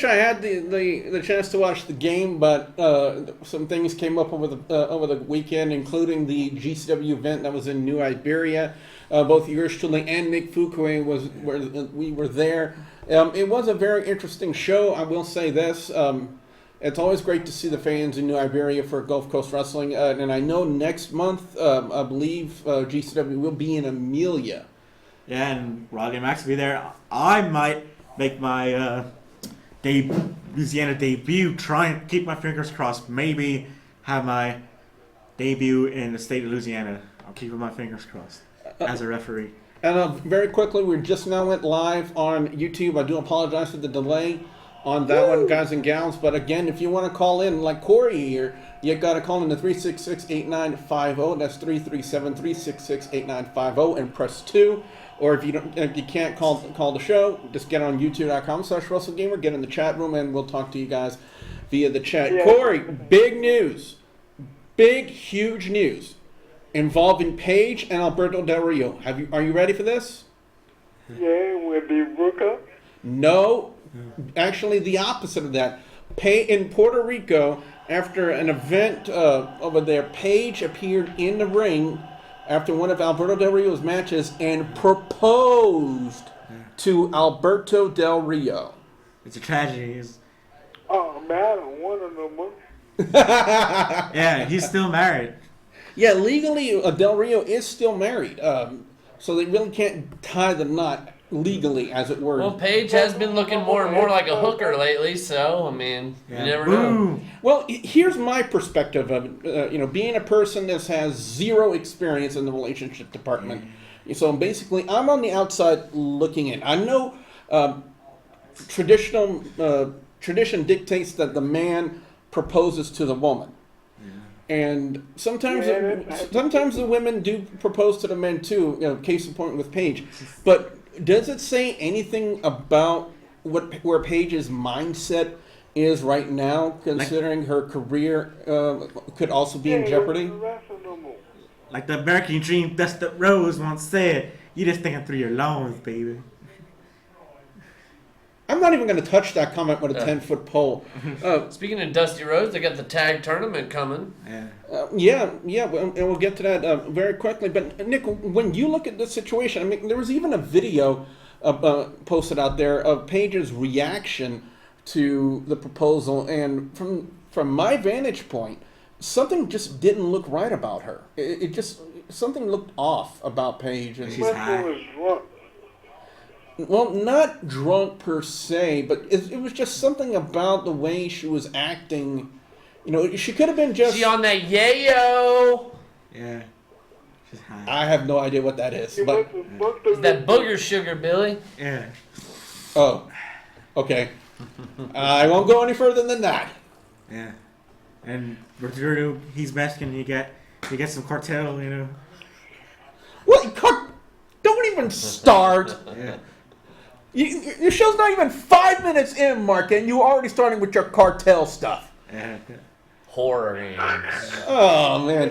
wish I had the chance to watch the game, but some things came up over the weekend, including the GCW event that was in New Iberia. Both yours truly and Nick Fukue we were there. It was a very interesting show. I will say this. It's always great to see the fans in New Iberia for Gulf Coast Wrestling. And I know next month, I believe GCW will be in Amelia. Yeah, and Roddy and Max will be there. I might make my Louisiana debut. Try and keep my fingers crossed. Maybe have my debut in the state of Louisiana. I'll keep my fingers crossed as a referee. And very quickly, we just now went live on YouTube. I do apologize for the delay on that one, guys and gals. But again, if you want to call in, like Corey here, you got to call in to 366-8950. That's 337-366-8950 and press 2. Or if you can't call the show, just get on youtube.com/WrestleGamer, get in the chat room, and we'll talk to you guys via the chat. Yeah. Corey, big news. Big, huge news involving Paige and Alberto Del Rio. Are you ready for this? Yeah, when they broke up? No, actually the opposite of that. In Puerto Rico, after an event over there, Paige appeared in the ring after one of Alberto Del Rio's matches and proposed to Alberto Del Rio. It's a tragedy. Oh, man, I don't want to no more. Yeah, he's still married. Yeah, legally, Del Rio is still married. So they really can't tie the knot legally, as it were. Well, Paige has been looking more and more like a hooker lately, so, I mean, you never know. Well, here's my perspective of it. Being a person that has zero experience in the relationship department. So basically, I'm on the outside looking in. I know tradition dictates that the man proposes to the woman. And sometimes the women do propose to the men too, case in point with Paige. But does it say anything about where Paige's mindset is right now, considering her career could also be in jeopardy? Like the American dream Dusty Rose once said, "You just thinking through your lungs, baby." I'm not even going to touch that comment with a 10-foot pole. Speaking of Dusty Rhodes, they got the tag tournament coming. Yeah, and we'll get to that very quickly. But, Nick, when you look at this situation, I mean, there was even a video posted out there of Paige's reaction to the proposal. And from my vantage point, something just didn't look right about her. Something looked off about Paige. And she's high. Well, not drunk per se, but it was just something about the way she was acting. She could have been just... She on that yayo. Yeah. She's high. I have no idea what that is. But it's that booger sugar, Billy. Yeah. Oh. Okay. I won't go any further than that. Yeah. And Roberto, he's Mexican. You get some cartel, What? Don't even start. Yeah. Your show's not even 5 minutes in, Mark, and you're already starting with your cartel stuff. Horror games. Oh, man.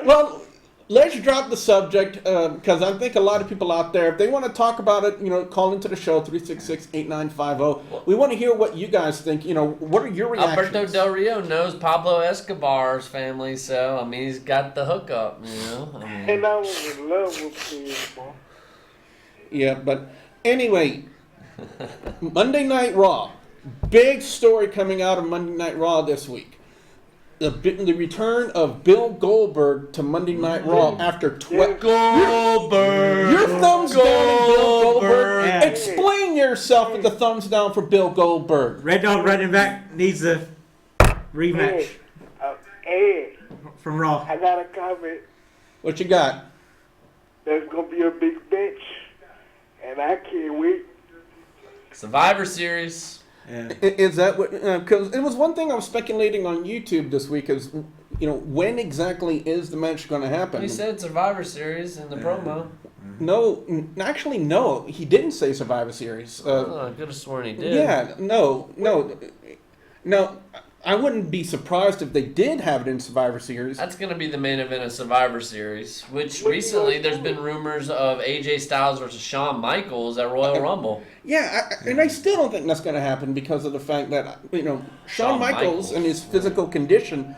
Well, let's drop the subject, because I think a lot of people out there, if they want to talk about it, call into the show, 366-8950. We want to hear what you guys think. What are your reactions? Alberto Del Rio knows Pablo Escobar's family, so, I mean, he's got the hookup, And I was in love with him. Yeah, but anyway, Monday Night Raw. Big story coming out of Monday Night Raw this week. The return of Bill Goldberg to Monday Night Raw after Goldberg. Your thumbs down at Bill Goldberg. Yeah. Explain yourself with the thumbs down for Bill Goldberg. Red Dog running back needs a rematch. Hey, from Raw. I got a comment. What you got? There's going to be a big bench. And I can't wait. Survivor Series. Yeah. Is that what? Because it was one thing I was speculating on YouTube this week is, when exactly is the match going to happen? He said Survivor Series in the promo. No, actually, no. He didn't say Survivor Series. I could have sworn he did. Yeah, no. I wouldn't be surprised if they did have it in Survivor Series. That's going to be the main event of Survivor Series, which recently there's been rumors of AJ Styles versus Shawn Michaels at Royal Rumble. Yeah, and I still don't think that's going to happen because of the fact that, Shawn Michaels and his physical condition,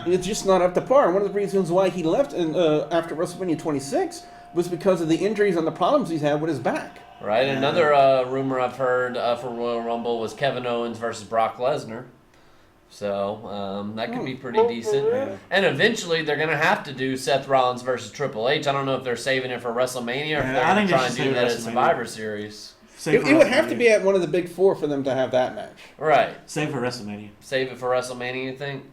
it's just not up to par. One of the reasons why he left after WrestleMania 26 was because of the injuries and the problems he's had with his back. Right. Another rumor I've heard for Royal Rumble was Kevin Owens versus Brock Lesnar. So that could be pretty decent. Yeah. And eventually they're going to have to do Seth Rollins versus Triple H. I don't know if they're saving it for WrestleMania or if they're going to try and do that at Survivor Series. It would have to be at one of the big four for them to have that match. Right. Save for WrestleMania. Save it for WrestleMania, you think?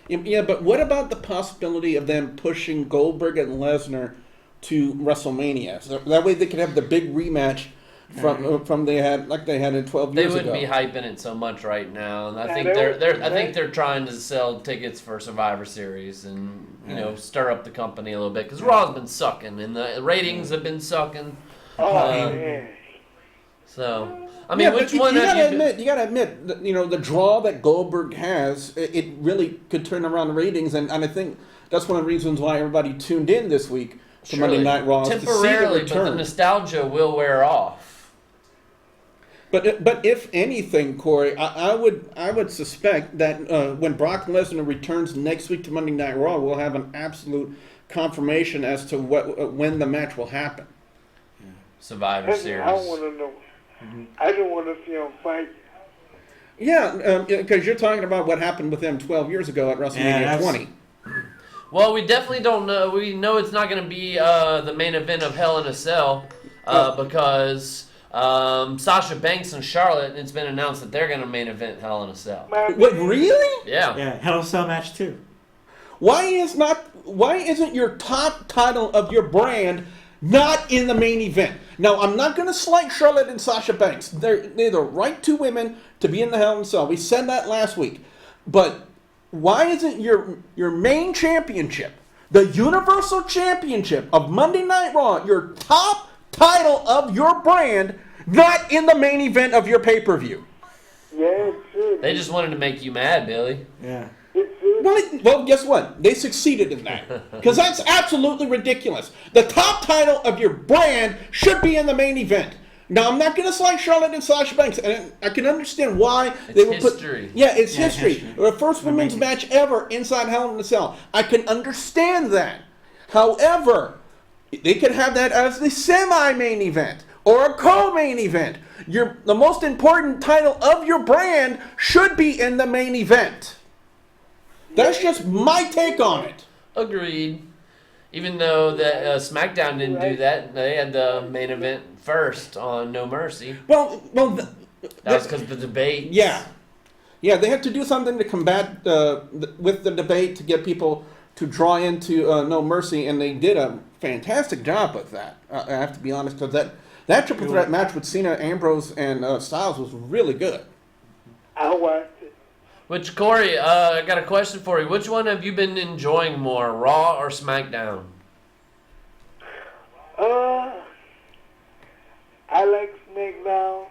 Yeah, but what about the possibility of them pushing Goldberg and Lesnar to WrestleMania? So that way they could have the big rematch from they had in 12 They years wouldn't ago. be hyping it so much right now, and I Yeah, think they're trying to sell tickets for Survivor Series and stir up the company a little bit because Raw's been sucking and the ratings have been sucking. Oh, man. So I mean, which one have you been? You gotta admit, the draw that Goldberg has, it really could turn around the ratings, and I think that's one of the reasons why everybody tuned in this week to Monday Night Raw to see the temporarily, but return. the nostalgia will wear off. But if anything, Corey, I would suspect that when Brock Lesnar returns next week to Monday Night Raw, we'll have an absolute confirmation as to when the match will happen. Survivor That's what Series. I want to know. I just want to see him fight. Yeah, because you're talking about what happened with them 12 years ago at WrestleMania 20. Well, we definitely don't know. We know it's not going to be the main event of Hell in a Cell because Sasha Banks and Charlotte, it's been announced that they're going to main event Hell in a Cell. What, really? Yeah. Yeah, Hell in a Cell match too. Why isn't your top title of your brand not in the main event? Now, I'm not going to slight Charlotte and Sasha Banks. They're the right two women to be in the Hell in a Cell. We said that last week. But why isn't your main championship, the Universal Championship of Monday Night Raw, your top title of your brand, not in the main event of your pay-per-view? Yeah, it should. They just wanted to make you mad, Billy. Yeah. It should. Well, guess what? They succeeded in that. Because that's absolutely ridiculous. The top title of your brand should be in the main event. Now, I'm not going to slight Charlotte and Sasha Banks, and I can understand why they were history. It's Yeah, history. history. The first women's match ever inside Hell in a Cell. I can understand that. However, they could have that as the semi-main event or a co-main event. The most important title of your brand should be in the main event. That's just my take on it. Agreed. Even though that SmackDown didn't do that, they had the main event first on No Mercy. Well, That was because of the debate. yeah, they had to do something to combat with the debate to get people to draw into No Mercy, and they did a fantastic job with that. I have to be honest, because that triple threat match with Cena, Ambrose, and Styles was really good. I watched it. Which, Corey, I got a question for you. Which one have you been enjoying more, Raw or SmackDown? I like SmackDown,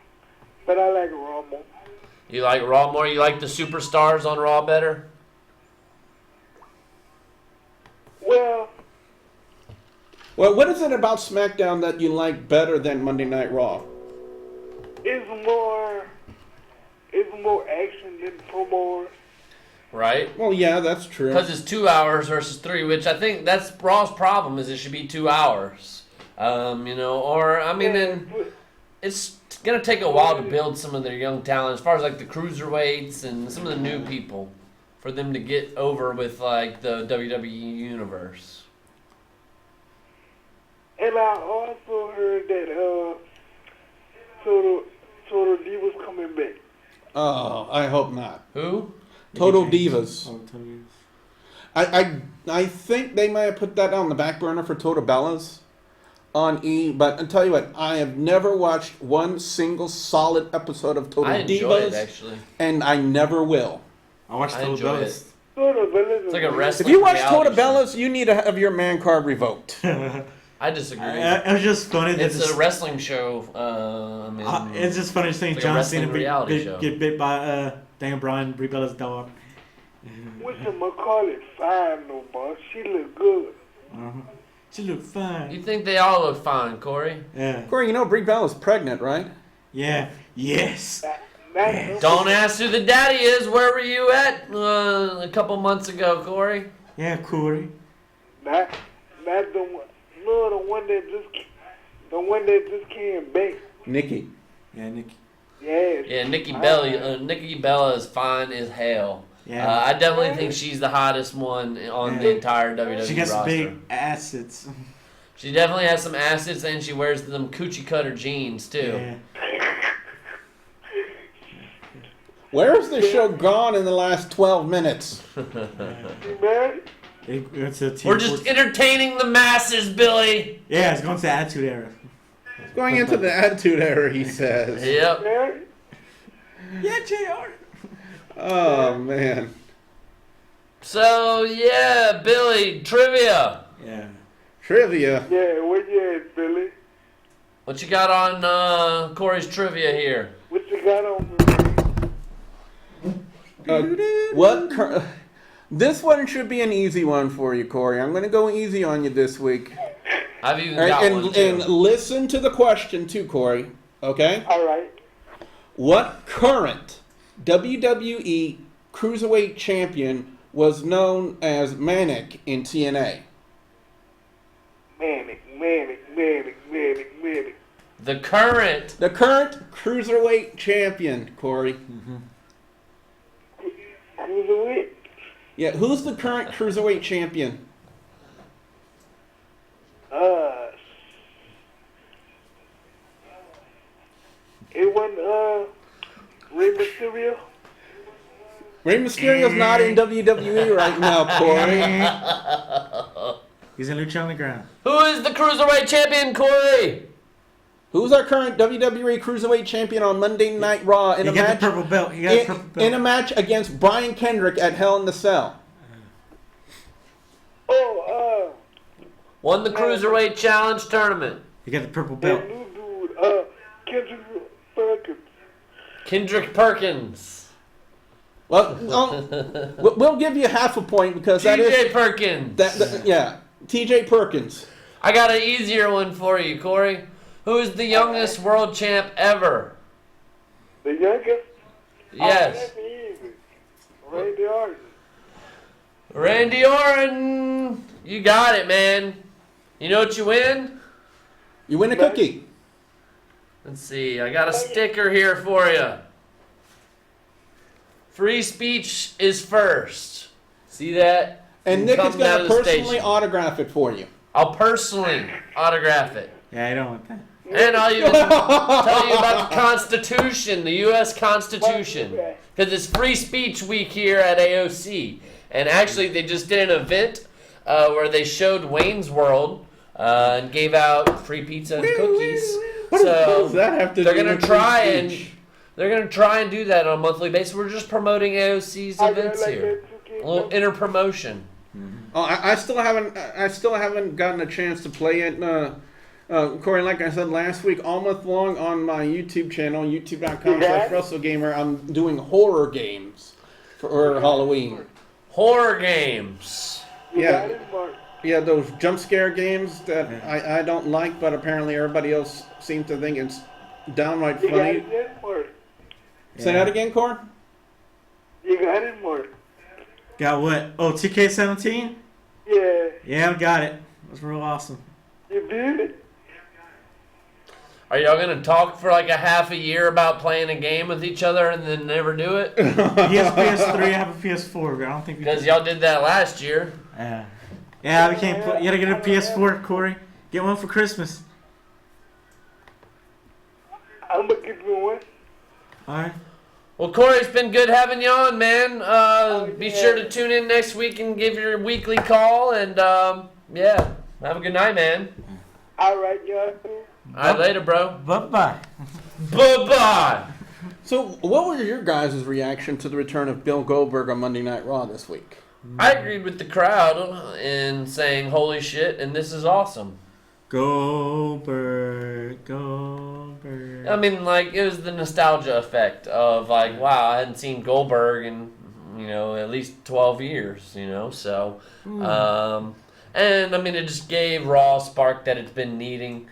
but I like Raw more. You like Raw more? You like the superstars on Raw better? Well, Well, what is it about SmackDown that you like better than Monday Night Raw? it's more action than promos. Right? Well, yeah, that's true. Because it's 2 hours versus 3, which I think that's Raw's problem is it should be 2 hours. It's going to take a while to build some of their young talent as far as like the cruiserweights and some of the new people for them to get over with like the WWE universe. And I also heard that Total Divas coming back. Oh, I hope not. Who? Total Divas. Oh, Total Divas. I think they might have put that on the back burner for Total Bellas on E, but I'll tell you what, I have never watched one single solid episode of Total I enjoy Divas, it actually. and I never will. I watched I Total enjoy Bellas. Total Bellas It's like a If wrestling you watch reality Total show. Bellas, you need to have your man card revoked. I disagree. It was just funny that It's a wrestling show. it's just funny seeing It's like a John wrestling Cena reality show. get bit by Daniel Bryan, Brie Bella's dog. Whatchamacallit fine, no boss. She look good. She look fine. You think they all look fine, Corey? Yeah. Corey, you know Brie Bella's pregnant, right? Yeah. Yes. Don't ask who the daddy is. Where were you at a couple months ago, Corey? Yeah, Corey. Not the one. No, the one that just came back. Nikki. Yeah, Nikki. Yes. Yeah, Nikki Bella is fine as hell. Yeah. I definitely think she's the hottest one on the entire WWE She gets roster. big assets. She definitely has some assets, and she wears them coochie cutter jeans too. Yeah. Where's the show gone in the last 12 minutes? You married? It's a team We're just entertaining the masses, Billy. Yeah, it's going to the Attitude Era. Going into the Attitude Era, he says. Yep. Married? Yeah, JR. Oh, man. So yeah, Billy, trivia. Yeah. Trivia. Yeah, where you at, Billy? What you got on Corey's trivia here? What you got on me? This one should be an easy one for you, Corey. I'm going to go easy on you this week. I've even got one too. And listen to the question too, Corey. Okay? All right. What current WWE Cruiserweight Champion was known as Manic in TNA? Manic. The current. The current Cruiserweight Champion, Corey. Cruiserweight? Yeah, who's the current Cruiserweight Champion? It wasn't, Rey Mysterio? Rey Mysterio's not in WWE right now, Corey. He's in Lucha Underground. Who is the cruiserweight champion, Corey? Who's our current WWE Cruiserweight Champion on Monday Night Raw in a He got match? the purple belt. He got the purple belt. In a match against Bryan Kendrick at Hell in the Cell. Oh, Won the cruiserweight challenge tournament. He got the purple belt. that new dude, Kendrick Perkins. Well, we'll give you half a point because that is TJ Perkins. yeah, TJ Perkins. I got an easier one for you, Corey. Who is the youngest world champ ever? The youngest? Yes. Oh, that's easy. Randy Orton. Randy Orton. You got it, man. You know what you win? You win a cookie. Let's see. I got a sticker here for you. Free speech is first. See that? And Nick is Coming out going of to the personally station. autograph it for you. I'll personally autograph it. Yeah, I don't want that. And I'll even tell you about the Constitution, the U.S. Constitution. Because it's Free Speech Week here at AOC. And actually, they just did an event where they showed Wayne's World and gave out free pizza and cookies. What So does that have to they're do gonna with try free and speech? they're gonna try and do that on a monthly basis. We're just promoting AOC's events here. A little inter promotion. Oh, I still haven't gotten a chance to play it. Corey, like I said last week, all month long on my YouTube channel, youtube.com/WrestleGamer, I'm doing horror games for Halloween. Horror games. Yeah, yeah, those jump scare games that I don't like, but apparently everybody else seems to think it's downright You got funny. it yet, Mark? Say that again, Corey? You got it, Mark? Got what? Oh, 2K17? Yeah. Yeah, I got it. It was real awesome. You did it? Are y'all gonna talk for like a half a year about playing a game with each other and then never do it? He has PS3, I have a PS4, but I don't think we Because y'all did that last year. Yeah, we can't play. You gotta get a PS4, Corey. Get one for Christmas. I'm going to get you one. Alright. Well, Corey, it's been good having you on, man. Be sure to tune in next week and give your weekly call. And yeah, have a good night, man. All right, y'all. All right, later, bro. Bye-bye. Bye-bye. So, what was your guys' reaction to the return of Bill Goldberg on Monday Night Raw this week? I agreed with the crowd in saying, holy shit, and this is awesome. Goldberg. I mean, like, it was the nostalgia effect of, like, wow, I hadn't seen Goldberg in, at least 12 years, so. And, I mean, it just gave Raw a spark that it's been needing.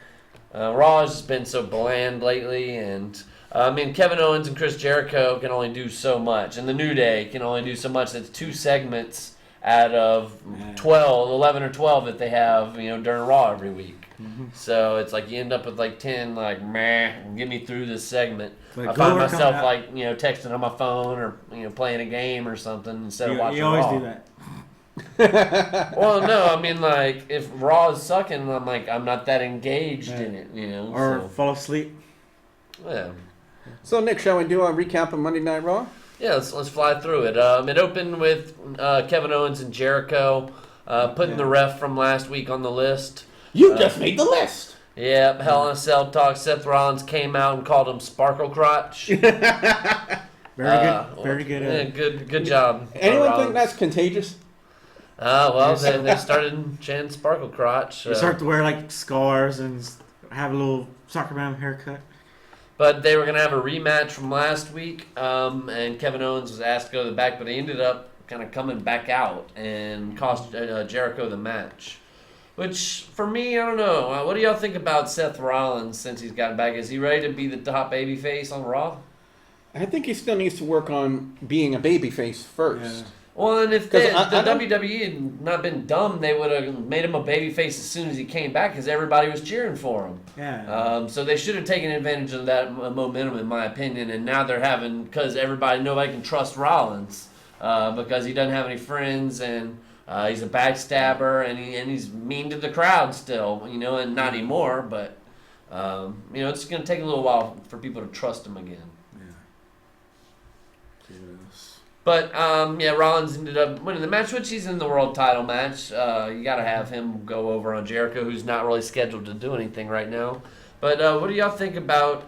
Raw has just been so bland lately, and, I mean, Kevin Owens and Chris Jericho can only do so much, and the New Day can only do so much. That's 2 segments out of 11 or 12 that they have, during Raw every week. So it's like you end up with like 10, like, meh, get me through this segment. Like, I find myself like, texting on my phone or, playing a game or something instead of watching Raw. You always do that. Well, no, I mean, like, if Raw is sucking, I'm like, I'm not that engaged in it, Or so. fall asleep. Yeah. So, Nick, shall we do a recap of Monday Night Raw? Yeah, let's fly through it. It opened with Kevin Owens and Jericho putting the ref from last week on the list. You just made the list. Yep, Hell in a Cell talk. Seth Rollins came out and called him Sparkle Crotch. Very good. Yeah, good job. Anyone Rollins. think that's contagious? Well, they started chanting Sparkle Crotch. You start to wear like scars and have a little soccer mom haircut. But they were going to have a rematch from last week, and Kevin Owens was asked to go to the back, but he ended up kind of coming back out and cost Jericho the match. Which, for me, I don't know. What do y'all think about Seth Rollins since he's gotten back? Is he ready to be the top babyface on Raw? I think he still needs to work on being a babyface first. Yeah. Well, and if 'Cause the I don't- WWE had not been dumb, they would have made him a babyface as soon as he came back because everybody was cheering for him. Yeah. So they should have taken advantage of that momentum, in my opinion. And now they're having, because nobody can trust Rollins because he doesn't have any friends and he's a backstabber and he's mean to the crowd still, and not anymore. But it's going to take a little while for people to trust him again. But, Rollins ended up winning the match, which he's in the world title match. You got to have him go over on Jericho, who's not really scheduled to do anything right now. But what do y'all think about,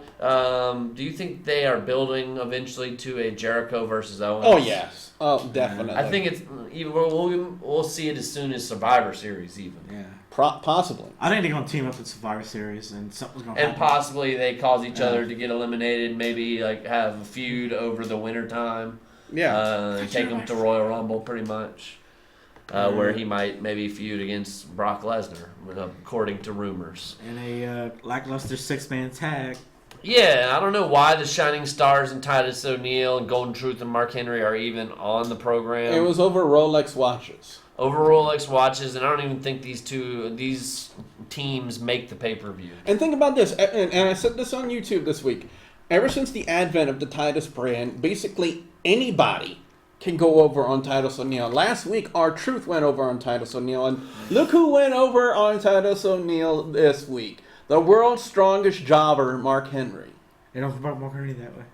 do you think they are building eventually to a Jericho versus Owens? Oh, yes. Oh, definitely. I think it's, we'll see it as soon as Survivor Series even. Yeah. Possibly. I think they're going to team up with Survivor Series and something's going to happen. And possibly they cause each other to get eliminated, maybe like have a feud over the winter time. Yeah. Take him to Royal Rumble, pretty much, where he might maybe feud against Brock Lesnar, according to rumors. And a lackluster 6-man tag. Yeah, I don't know why the Shining Stars and Titus O'Neil and Golden Truth and Mark Henry are even on the program. It was over Rolex watches. Over Rolex watches, and I don't even think these teams make the pay-per-view. And think about this, and I said this on YouTube this week. Ever since the advent of the Titus brand, basically anybody can go over on Titus O'Neil. Last week, R-Truth went over on Titus O'Neil, and look who went over on Titus O'Neil this week. The world's strongest jobber, Mark Henry. They don't promote Mark Henry that way.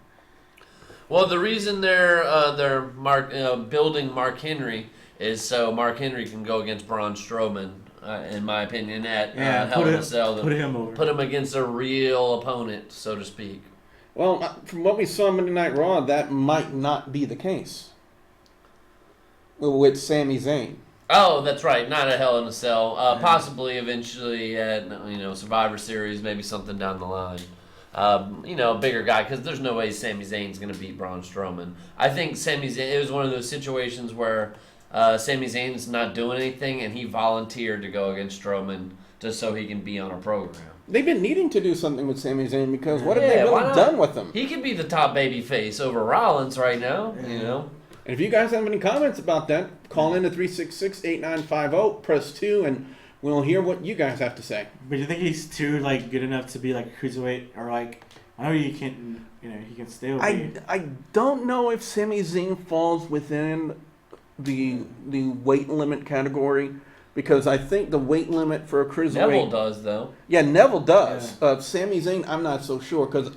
Well, the reason they're building Mark Henry is so Mark Henry can go against Braun Strowman, in my opinion, at Hell in a Cell. Put him over. Put him against a real opponent, so to speak. Well, from what we saw Monday Night Raw, that might not be the case with Sami Zayn. Oh, that's right. Not a Hell in a Cell. Possibly eventually at Survivor Series, maybe something down the line. A bigger guy, because there's no way Sami Zayn's going to beat Braun Strowman. I think Sami Zayn, it was one of those situations where Sami Zayn's not doing anything, and he volunteered to go against Strowman just so he can be on a program. They've been needing to do something with Sami Zayn because what have they really done with him? He could be the top baby face over Rollins right now, And if you guys have any comments about that, call in to 366-8950, press 2, and we'll hear what you guys have to say. But do you think he's too good enough to be like a cruiserweight, or I know he can still be. I don't know if Sami Zayn falls within the weight limit category, because I think the weight limit for a cruiserweight. Neville does, though. Yeah, Neville does. Sami Zayn, I'm not so sure, because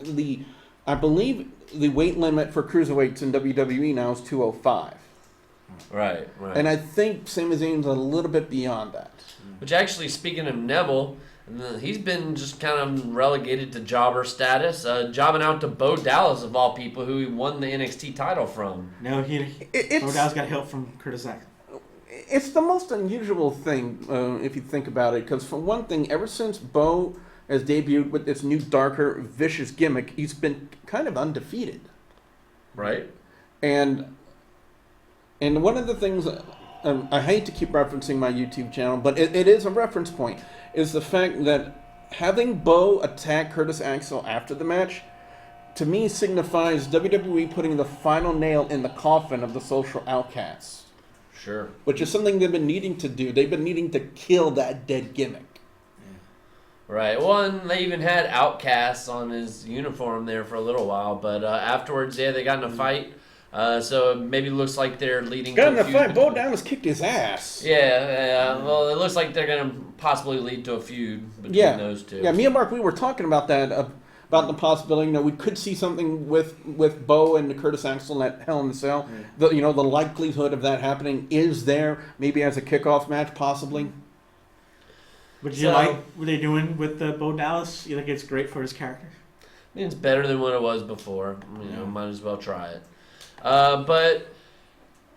I believe the weight limit for cruiserweights in WWE now is 205. Right. And I think Sami Zayn's a little bit beyond that. Which actually, speaking of Neville, he's been just kind of relegated to jobber status, jobbing out to Bo Dallas, of all people, who he won the NXT title from. No, Bo Dallas got help from Curtis Axel. It's the most unusual thing if you think about it, because for one thing, ever since Bo has debuted with this new, darker, vicious gimmick, he's been kind of undefeated. Right. And one of the things, I hate to keep referencing my YouTube channel, but it is a reference point, is the fact that having Bo attack Curtis Axel after the match, to me, signifies WWE putting the final nail in the coffin of the social outcasts. Sure. Which is something they've been needing to do. They've been needing to kill that dead gimmick. Right. Well, and they even had Outcasts on his uniform there for a little while, but afterwards, they got in a fight. So maybe it looks like they're leading. Got in a fight. Bo Dallas kicked his ass. Yeah. Well, it looks like they're going to possibly lead to a feud between those two. Yeah. Me and Mark, we were talking about that. About the possibility, we could see something with Bo and Curtis Axel at Hell in a Cell. The likelihood of that happening is there. Maybe as a kickoff match, possibly. Would you like what they're doing with Bo Dallas? You think it's great for his character? I mean, it's better than what it was before. Might as well try it. But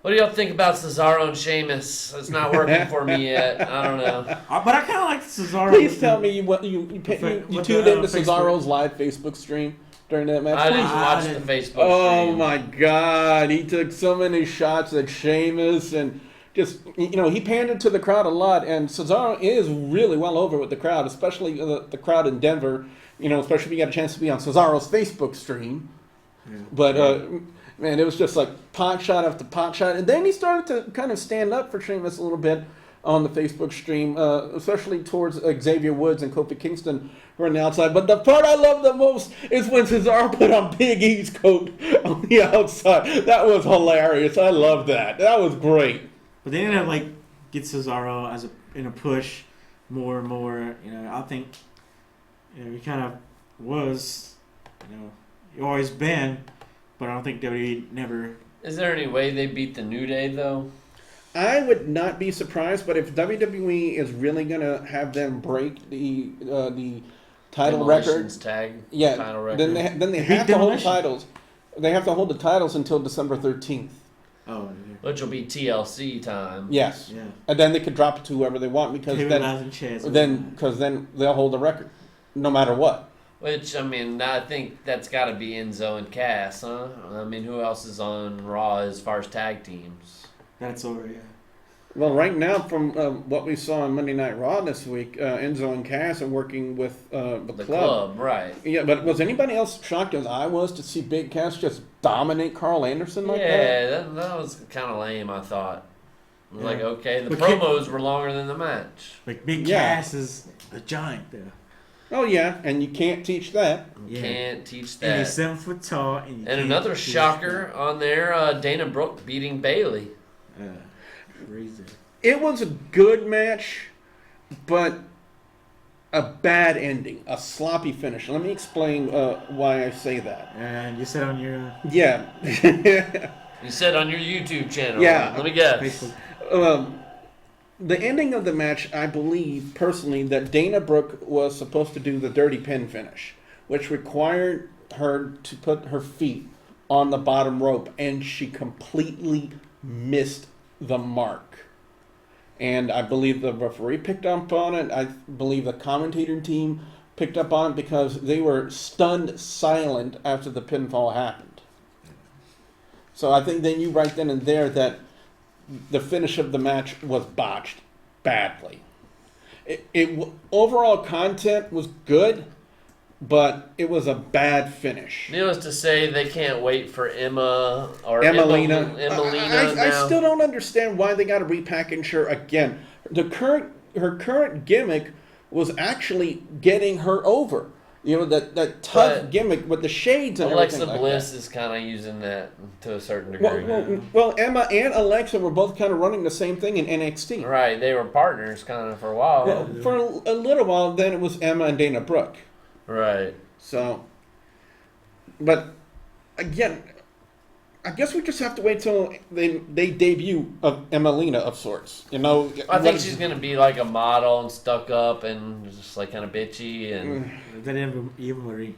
what do y'all think about Cesaro and Sheamus? It's not working for me yet. I don't know. But I kind of like Cesaro. Please tell me you tuned into Cesaro's live Facebook stream during that match. I didn't watch the Facebook stream. Oh my God, he took so many shots at Sheamus and just he pandered to the crowd a lot. And Cesaro is really well over with the crowd, especially the crowd in Denver. Especially if you got a chance to be on Cesaro's Facebook stream. Yeah. But man, it was just like pot shot after pot shot. And then he started to kind of stand up for Sheamus a little bit on the Facebook stream, especially towards Xavier Woods and Kofi Kingston who are on the outside. But the part I love the most is when Cesaro put on Big E's coat on the outside. That was hilarious. I love that. That was great. But they ended up get Cesaro in a push more and more. I think he kind of was, he always been. But I don't think WWE never... Is there any way they beat the New Day, though? I would not be surprised, but if WWE is really going to have them break the title record... title record. Then they have to hold titles. They have to hold the titles until December 13th. Oh, yeah. Which will be TLC time. Yes. Yeah. And then they could drop it to whoever they want because then they'll hold the record no matter what. Which, I think that's got to be Enzo and Cass, huh? Who else is on Raw as far as tag teams? That's over, yeah. Well, right now, from what we saw on Monday Night Raw this week, Enzo and Cass are working with the club. Right. Yeah, but was anybody else shocked as I was to see Big Cass just dominate Carl Anderson like that? Yeah, that was kind of lame, I thought. Okay, the promos were longer than the match. Big Cass is a giant there. Oh, yeah, and you can't teach that. You can't teach that. And he's 7 foot tall. And another shocker on there, Dana Brooke beating Bayley. Crazy. It was a good match, but a bad ending, a sloppy finish. Let me explain why I say that. And you said on your... Yeah. You said on your YouTube channel. Yeah. Let me guess. The ending of the match, I believe, personally, that Dana Brooke was supposed to do the dirty pin finish, which required her to put her feet on the bottom rope, and she completely missed the mark. And I believe the referee picked up on it. I believe the commentator team picked up on it because they were stunned silent after the pinfall happened. So I think they knew right then and there that the finish of the match was botched badly. Overall content was good, but it was a bad finish. Needless to say, they can't wait for Emmalina. I still don't understand why they got to repackage her again. Her current gimmick was actually getting her over. That tough gimmick with the shades and everything like that. Alexa Bliss is kind of using that to a certain degree. Well, Emma and Alexa were both kind of running the same thing in NXT. Right, they were partners kind of for a while. Well, for a little while, then it was Emma and Dana Brooke. Right. So, but again, I guess we just have to wait till they debut Emmalina of sorts. I think she's gonna be like a model and stuck up and just kind of bitchy and. Then Eva Marie.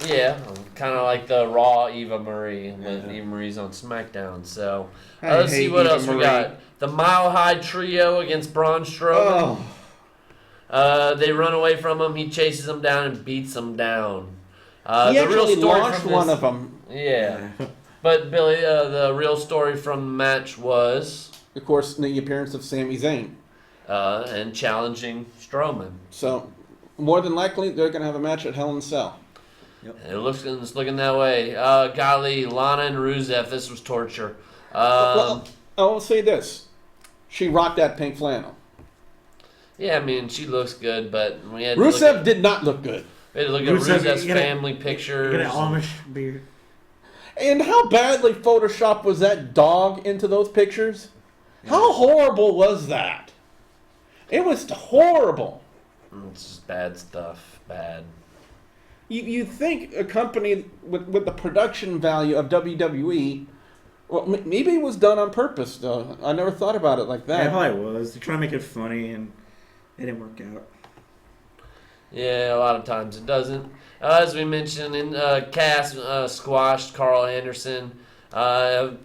Yeah, kind of like the Raw Eva Marie, but Eva Marie's on SmackDown. So I let's see hate what Eva else we Marie. got. The Mile High Trio against Braun Strowman. They run away from him. He chases them down and beats them down. He The real actually story launched from one this- of them. Yeah. But Billy, the real story from the match was Of course, the appearance of Sami Zayn. and challenging Strowman. So, more than likely, they're going to have a match at Hell in a Cell. It's looking that way. Golly, Lana and Rusev, this was torture. Well, I will say this. She rocked that pink flannel. Yeah, I mean, she looks good, but we had to look Rusev at, did not look good. we had to look at Rusev, Rusev's you gotta- family You pictures. got an Amish beard. And how badly photoshopped was that dog into those pictures? How horrible was that? It was horrible. It's just bad stuff. Bad. You think a company with the production value of WWE, well, maybe it was done on purpose, though. I never thought about it like Yeah, it that. probably was. They try to make it funny, and it didn't work out. Yeah, a lot of times it doesn't. As we mentioned, Cass squashed Carl Anderson.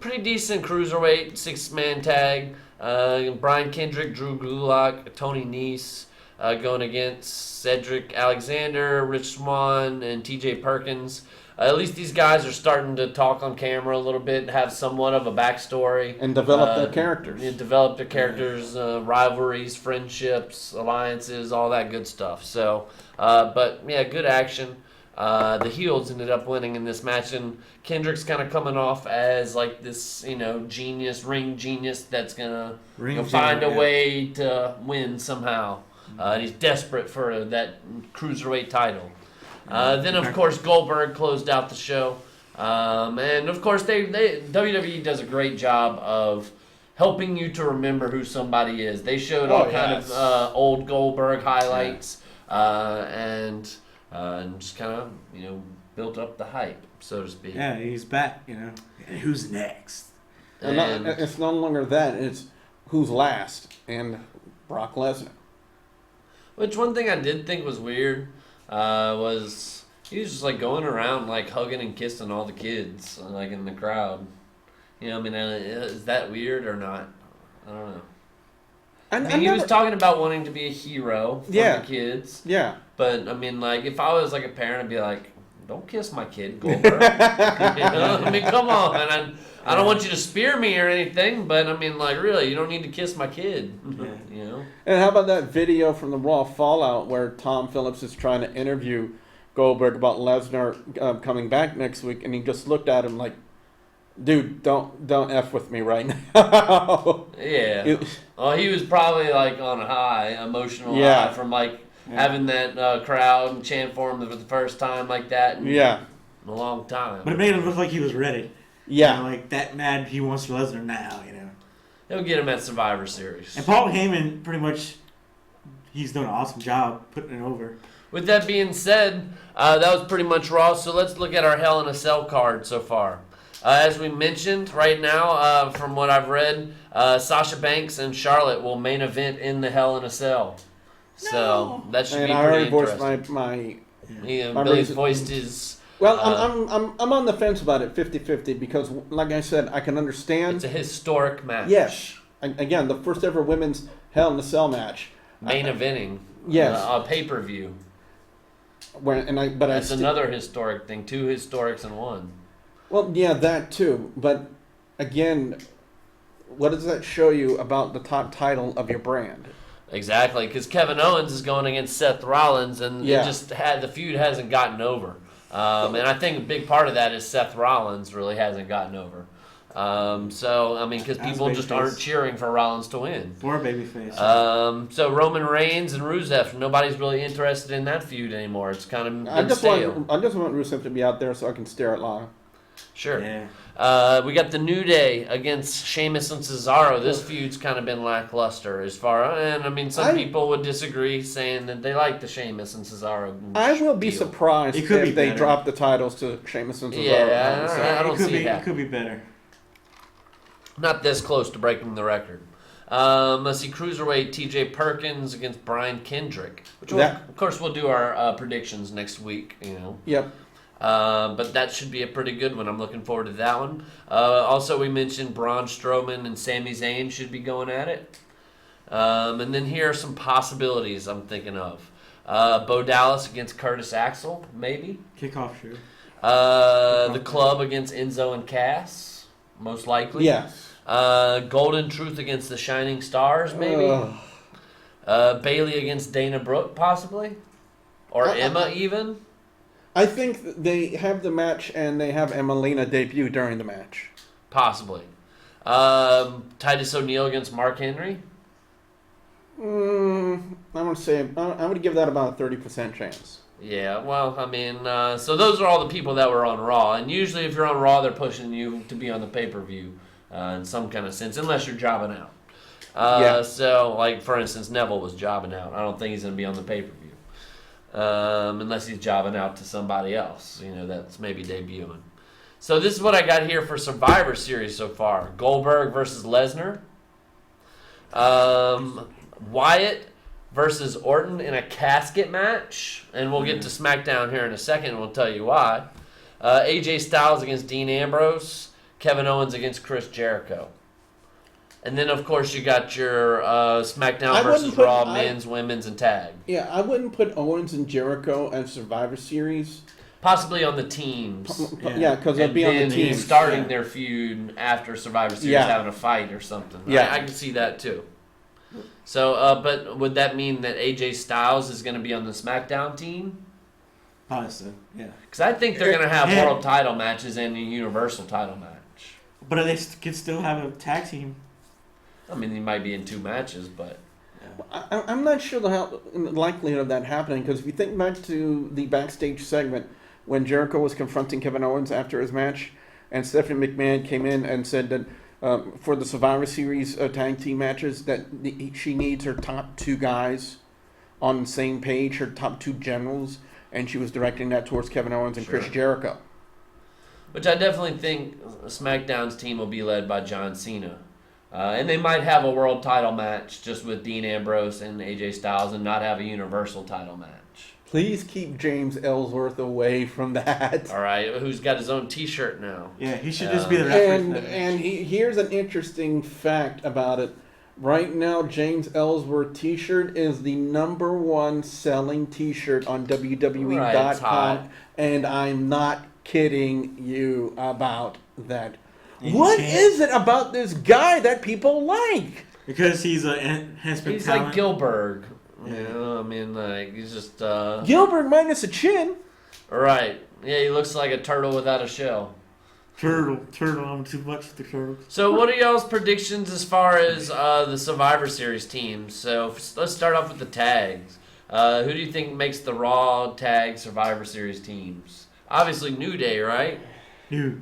Pretty decent cruiserweight 6-man tag. Brian Kendrick, Drew Gulak, Tony Nese going against Cedric Alexander, Rich Swann, and T.J. Perkins. At least these guys are starting to talk on camera a little bit, have somewhat of a backstory. And develop their characters. Yeah, develop their characters, rivalries, friendships, alliances, all that good stuff. So, but yeah, good action. The heels ended up winning in this match, and Kendrick's kind of coming off as like this, genius, ring genius that's gonna find a way to win somehow. And he's desperate for that cruiserweight title. Then of course Goldberg closed out the show, and of course WWE does a great job of helping you to remember who somebody is. They showed all kind of old Goldberg highlights, and just kind of built up the hype, so to speak. Yeah, he's back. And who's next? And it's no longer that. It's who's last. And Brock Lesnar. Which one thing I did think was weird was he was just like going around like hugging and kissing all the kids like in the crowd. Is that weird or not? I don't know. I mean, he was talking about wanting to be a hero for the kids. Yeah. But I mean, like if I was like a parent, I'd be like, "Don't kiss my kid, Goldberg." I mean, come on, man. I don't want you to spear me or anything, but I mean, like, really, you don't need to kiss my kid. And how about that video from the Raw Fallout where Tom Phillips is trying to interview Goldberg about Lesnar coming back next week, and he just looked at him like, "Dude, don't F with me right now." Yeah. Well, he was probably like on a high, emotional high from like having that crowd chant for him for the first time like that in a long time. But it made him look like he was ready. Yeah. Like that mad he wants Lesnar now, He'll get him at Survivor Series. And Paul Heyman, pretty much, he's doing an awesome job putting it over. With that being said, that was pretty much Raw, so let's look at our Hell in a Cell card so far. As we mentioned, right now, from what I've read, Sasha Banks and Charlotte will main event in the Hell in a Cell. So that should And be I pretty already interesting. voiced my Billy's reason- voiced his... Well, I'm on the fence about it, 50-50, because, like I said, I can understand. It's a historic match. Yes. Again, the first ever women's Hell in a Cell match. Main eventing. Yes. A pay-per-view. That's another historic thing. 2 historics in one. Well, yeah, that too. But again, what does that show you about the top title of your brand? Exactly, because Kevin Owens is going against Seth Rollins, and the feud hasn't gotten over. And I think a big part of that is Seth Rollins really hasn't gotten over. Because people just aren't cheering for Rollins to win. For a babyface. So Roman Reigns and Rusev, nobody's really interested in that feud anymore. It's kind of I just want Rusev to be out there so I can stare at Lana. Sure. Yeah. We got the New Day against Sheamus and Cesaro. This feud's kind of been lackluster some people would disagree, saying that they like the Sheamus and Cesaro. I will be deal. surprised It could be if they better. drop the titles to Sheamus and Cesaro. Yeah, I don't see It that. could be better. Not this close to breaking the record. Let's see, Cruiserweight T.J. Perkins against Brian Kendrick. Which of course we'll do our predictions next week. Yep. But that should be a pretty good one. I'm looking forward to that one. Also, we mentioned Braun Strowman and Sami Zayn should be going at it. And then here are some possibilities I'm thinking of. Bo Dallas against Curtis Axel, maybe. Kickoff show. The Club against Enzo and Cass, most likely. Yes. Golden Truth against the Shining Stars, maybe. Bailey against Dana Brooke, possibly. Or Emma, even. I think they have the match and they have Emelina debut during the match. Possibly. Titus O'Neil against Mark Henry. I'm gonna give that about a 30% chance. Yeah, well, I mean, so those are all the people that were on Raw. And usually if you're on Raw, they're pushing you to be on the pay-per-view in some kind of sense, unless you're jobbing out. So, like, for instance, Neville was jobbing out. I don't think he's going to be on the pay-per-view. Unless he's jobbing out to somebody else, that's maybe debuting. So this is what I got here for Survivor Series so far. Goldberg versus Lesnar. Wyatt versus Orton in a casket match. And we'll get to SmackDown here in a second, and we'll tell you why. AJ Styles against Dean Ambrose. Kevin Owens against Chris Jericho. And then, of course, you got your SmackDown versus Raw, men's, women's, and tag. Yeah, I wouldn't put Owens and Jericho as Survivor Series. Possibly on the teams. Yeah, because they'll be on the teams. Starting their feud after Survivor Series, having a fight or something. Yeah. I can see that, too. So, but would that mean that AJ Styles is going to be on the SmackDown team? Honestly, yeah. Because I think they're going to have world title matches and a Universal title match. But they could still have a tag team. I mean, he might be in 2 matches, but... I'm not sure the likelihood of that happening, because if you think back to the backstage segment when Jericho was confronting Kevin Owens after his match, and Stephanie McMahon came in and said that for the Survivor Series tag team matches, that she needs her top 2 guys on the same page, her top 2 generals, and she was directing that towards Kevin Owens and Chris Jericho. Which I definitely think SmackDown's team will be led by John Cena. And they might have a world title match just with Dean Ambrose and AJ Styles and not have a Universal title match. Please keep James Ellsworth away from that. All right, who's got his own T-shirt now? Yeah, he should just be the referee. And here's an interesting fact about it. Right now, James Ellsworth T-shirt is the #1 selling T-shirt on WWE.com, and I'm not kidding you about that. What is it about this guy that people like? Because he's has been He's talent. like Goldberg. I mean, like, he's just... Goldberg minus a chin. Right. Yeah, he looks like a turtle without a shell. Turtle, I'm too much with the turtle. So what are y'all's predictions as far as the Survivor Series teams? So let's start off with the tags. Who do you think makes the Raw Tag Survivor Series teams? Obviously New Day, right? New Day.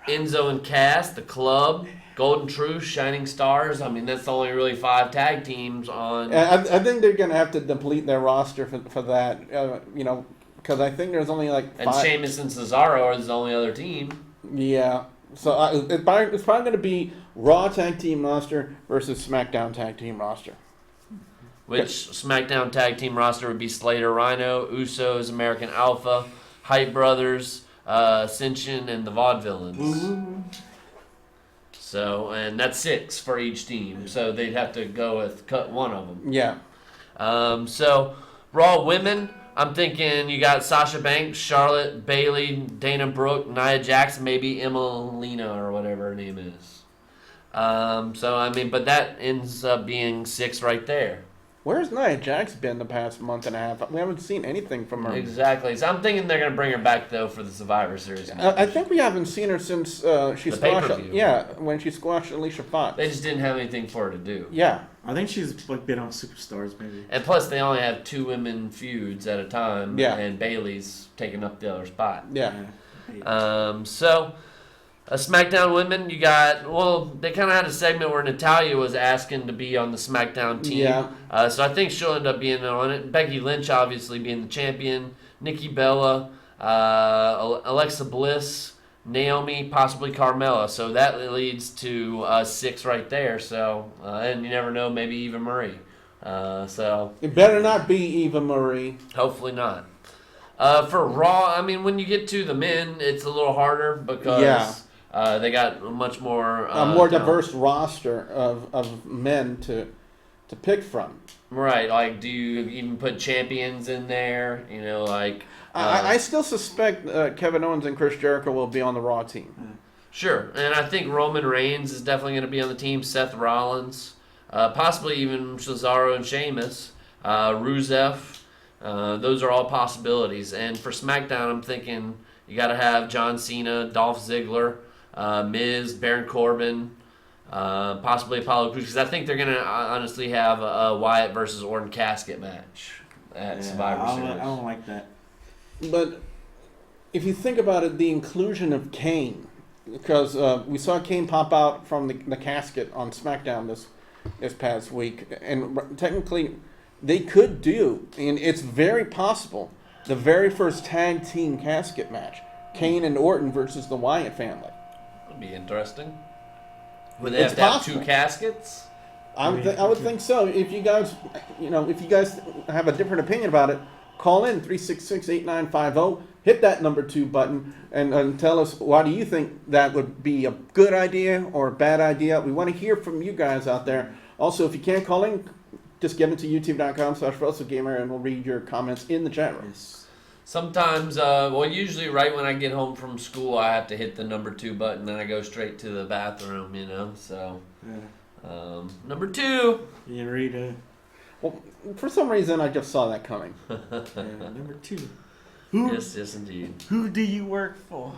Enzo and Cass, the Club, Golden Truth, Shining Stars. I mean, that's only really 5 tag teams on. I think they're going to have to deplete their roster for that, because I think there's only like 5. And Sheamus and Cesaro are the only other team. Yeah. So it's probably going to be Raw Tag Team roster versus SmackDown Tag Team roster. Which SmackDown Tag Team roster would be Slater, Rhino, Usos, American Alpha, Hype Brothers, Ascension, and the Vaudevillains. So, and that's 6 for each team. So they'd have to cut one of them. Yeah. So Raw Women, I'm thinking you got Sasha Banks, Charlotte, Bayley, Dana Brooke, Nia Jax, maybe Emelina or whatever her name is. But that ends up being 6 right there. Where's Nia Jax been the past month and a half? We haven't seen anything from her. Exactly. So I'm thinking they're going to bring her back, though, for the Survivor Series. I think we haven't seen her since she squashed. When she squashed Alicia Fox. They just didn't have anything for her to do. Yeah. I think she's been on Superstars, maybe. And plus, they only have 2 women feuds at a time. Yeah. And Bayley's taking up the other spot. Yeah. SmackDown women, you got, they kind of had a segment where Natalya was asking to be on the SmackDown team. Yeah. So I think she'll end up being on it. Becky Lynch, obviously, being the champion. Nikki Bella, Alexa Bliss, Naomi, possibly Carmella. So that leads to 6 right there. So, and you never know, maybe Eva Marie. It better not be Eva Marie. Hopefully not. For Raw, I mean, when you get to the men, it's a little harder because they got a much more A more talent. diverse roster of men to pick from. Right, like, do you even put champions in there? You know, like... I still suspect Kevin Owens and Chris Jericho will be on the Raw team. Sure, and I think Roman Reigns is definitely going to be on the team. Seth Rollins, possibly even Cesaro and Sheamus, Rusev. Those are all possibilities. And for SmackDown, I'm thinking you got to have John Cena, Dolph Ziggler, Miz, Baron Corbin, possibly Apollo Crews. Because I think they're going to honestly have a Wyatt versus Orton casket match at Survivor Series. I don't like that. But if you think about it, the inclusion of Kane, because we saw Kane pop out from the casket on SmackDown this past week, and technically they could do, and it's very possible, the very first tag team casket match, Kane and Orton versus the Wyatt family. That'd be interesting. Would they It's have to have possible. 2 caskets? I would think so. If you guys have a different opinion about it, call in 366-8950. Hit that number 2 button and tell us why do you think that would be a good idea or a bad idea. We want to hear from you guys out there. Also, if you can't call in, just get into youtube.com/WrestleGamer and we'll read your comments in the chat room. Yes. Sometimes, usually right when I get home from school, I have to hit the number 2 button, and I go straight to the bathroom, you know, so... Yeah. Number 2! You read Well, for some reason, I just saw that coming. number 2. Yes, indeed. Who do you work for?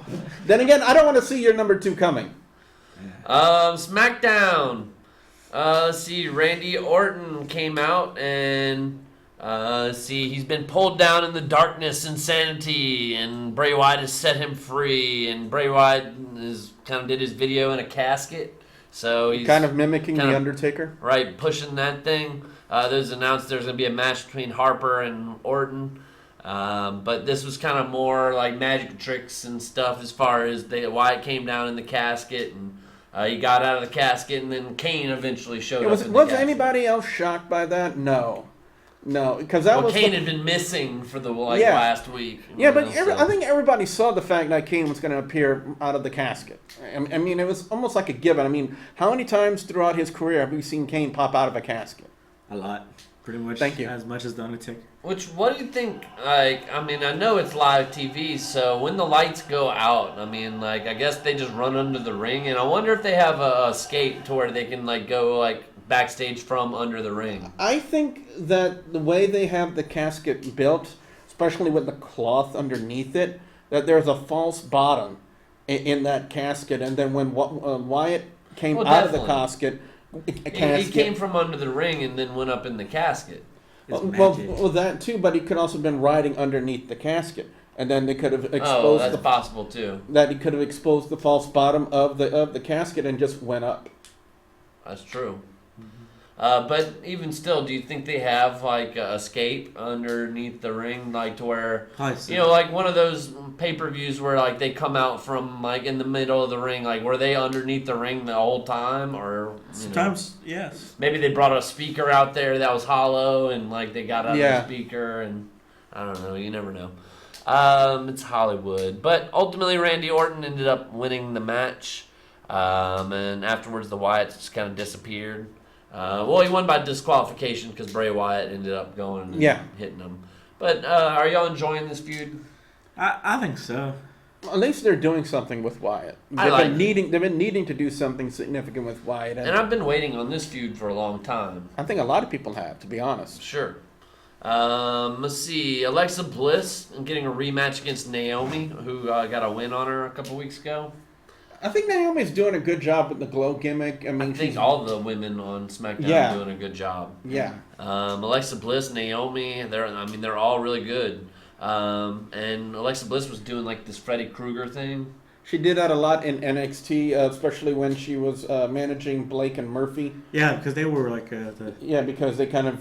Then again, I don't want to see your number 2 coming. SmackDown. Let's see, Randy Orton came out and... he's been pulled down in the darkness, insanity, and Bray Wyatt has set him free, and Bray Wyatt did his video in a casket, so he's kind of mimicking The Undertaker. Right, pushing that thing. There's announced there's going to be a match between Harper and Orton, but this was kind of more like magic tricks and stuff as far as Wyatt came down in the casket, and he got out of the casket, and then Kane eventually showed up in the Was casket. anybody else shocked by that? No, because Kane had been missing for the last week. Yeah, but I think everybody saw the fact that Kane was going to appear out of the casket. I mean, it was almost like a given. I mean, how many times throughout his career have we seen Kane pop out of a casket? A lot. Pretty much. Thank you. As much as The Undertaker. What do you think, I know it's live TV, so when the lights go out, I guess they just run under the ring, and I wonder if they have a escape to where they can, go, backstage from under the ring. I think that the way they have the casket built, especially with the cloth underneath it, that there's a false bottom in that casket, and then when Wyatt came out of the casket... He came from under the ring and then went up in the casket. Well, that too, but he could also have been riding underneath the casket, and then they could have exposed. That's possible too. That he could have exposed the false bottom of the casket and just went up. That's true. But even still, do you think they have escape underneath the ring, to where one of those pay-per-views where they come out from in the middle of the ring, were they underneath the ring the whole time, or sometimes yes. Maybe they brought a speaker out there that was hollow and they got out of the speaker, and I don't know. You never know. It's Hollywood, but ultimately Randy Orton ended up winning the match, and afterwards the Wyatts just kind of disappeared. He won by disqualification because Bray Wyatt ended up going and hitting him. But are y'all enjoying this feud? I think so. At least they're doing something with Wyatt. They've been needing to do something significant with Wyatt. And I've been waiting on this feud for a long time. I think a lot of people have, to be honest. Sure. Let's see. Alexa Bliss getting a rematch against Naomi, who got a win on her a couple weeks ago. I think Naomi's doing a good job with the glow gimmick. I think all the women on SmackDown are doing a good job. Yeah. Alexa Bliss, Naomi, they're all really good. And Alexa Bliss was doing this Freddy Krueger thing. She did that a lot in NXT, especially when she was managing Blake and Murphy. Yeah, because they were Yeah, because they kind of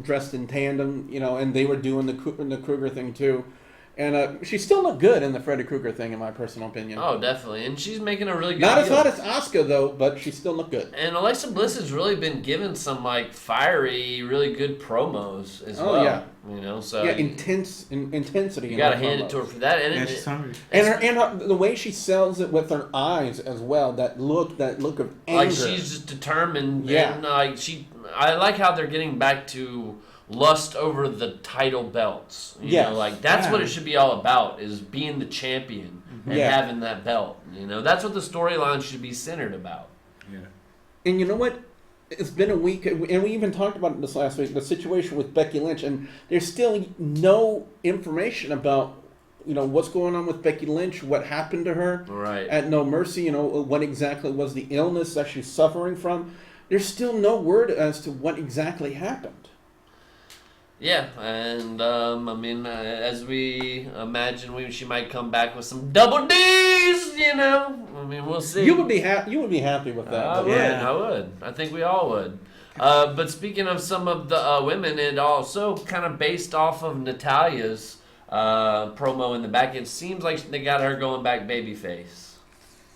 dressed in tandem, and they were doing the Krueger thing too. And she still looked good in the Freddy Krueger thing, in my personal opinion. Oh, definitely. And she's making a really good Not as heel. hot as Asuka, though, but she still looked good. And Alexa Bliss has really been given some, like, fiery, really good promos as well. Oh, yeah. You know, so... Yeah, intensity. You gotta hand it to her for that. And, she's hungry. And the way she sells it with her eyes as well, that look of anger. like, she's just determined. Yeah. And, I like how they're getting back to lust over the title belts. You know, like, that's what it should be all about, is being the champion and having that belt. You know, that's what the storyline should be centered about. Yeah. And you know what? It's been a week, and we even talked about this last week, the situation with Becky Lynch, and there's still no information about, you know, what's going on with Becky Lynch, what happened to her Right. at No Mercy, you know, what exactly was the illness that she's suffering from. There's still no word as to what exactly happened. Yeah, and as we imagine, she might come back with some double D's. You know, I mean, we'll see. You would be happy with that. I would. I think we all would. But speaking of some of the women, it also kind of based off of Natalia's promo in the back. It seems like they got her going back babyface.